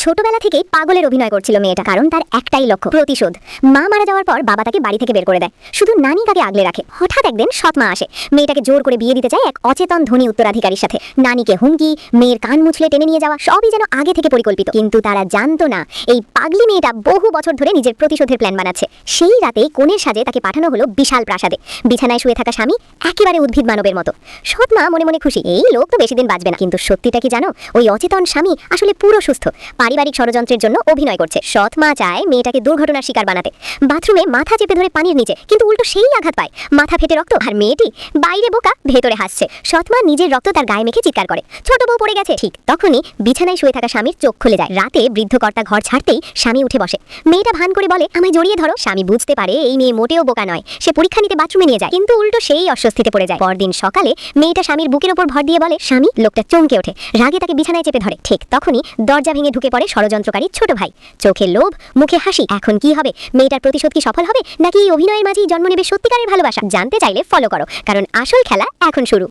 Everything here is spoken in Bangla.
ছোটবেলা থেকেই পাগলের অভিনয় করছিল মেয়েটা, কারণ তার একটাই লক্ষ্য, প্রতিশোধ। মা মারা যাওয়ার পর বাবা তাকে বাড়ি থেকে বের করে দেয়, শুধু নানি তাকে আগলে রাখে। হঠাৎ একদিন সৎ মা আসে, মেয়েটাকে জোর করে বিয়ে দিতে চায় এক অচেতন ধনী উত্তরাধিকারীর সাথে। নানিকে হুমকি, মেয়ের কান মুছলে টেনে নিয়ে যাওয়া, সবই যেন আগে থেকে পরিকল্পিত। কিন্তু তারা জানতো না এই পাগলি মেয়েটা বহু বছর ধরে নিজের প্রতিশোধের প্ল্যান বানাচ্ছে। সেই রাতে কোণের সাজে তাকে পাঠানো হলো বিশাল প্রাসাদে। বিছানায় শুয়ে থাকা স্বামী একেবারে উদ্ভিদ মানবের মতো। সৎ মা মনে মনে খুশি, এই লোক তো বেশি দিন বাঁচবে না। কিন্তু সত্যিটা কি জানো? ওই অচেতন স্বামী আসলে পুরো সুস্থ, পারিবারিক ষড়যন্ত্রের জন্য অভিনয় করছে। সৎ মা চায় মেয়েটাকে দুর্ঘটনার শিকার বানাতে। বাথরুমে মাথা চেপে ধরে পানির নিচে, কিন্তু উল্টো সেই আঘাত পায়, মাথা ফেটে রক্ত। আর মেয়েটি বাইরে বোকা, ভেতরে হাসছে। সৎ মা নিজের রক্ত তার গায়ে মেখে চিৎকার করে, ছোট বউ পড়ে গেছে। ঠিক তখনই বিছানায় শুয়ে থাকা স্বামীর চোখ খুলে যায়। রাতে বৃদ্ধ কর্তা ঘর ছাড়তেই স্বামী উঠে বসে। মেয়েটা ভান করে বলে, আমায় জড়িয়ে ধরো। স্বামী বুঝতে পারে এই মেয়ে মোটেও বোকা নয়। সে পরীক্ষা নিতে বাথরুমে নিয়ে যায়, কিন্তু উল্টো সেই অস্বস্তিতে পড়ে যায়। পরদিন সকালে মেয়েটা স্বামীর বুকের ওপর ভর দিয়ে বলে স্বামী। লোকটা চমকে ওঠে, রাগে তাকে বিছানায় চেপে ধরে। ঠিক তখনই দরজা ভেঙে ঢুকে পড়ে ষড়যন্ত্রকারী ছোট ভাই। চোখে লোভ, মুখে হাসি। এখন কি হবে? মেয়েটার প্রতিশোধ কি সফল হবে, নাকি এই অভিনয়ের মাঝেই জন্ম নেবে সত্যিকারের ভালোবাসা? জানতে চাইলে ফলো করো, কারণ আসল খেলা এখন শুরু।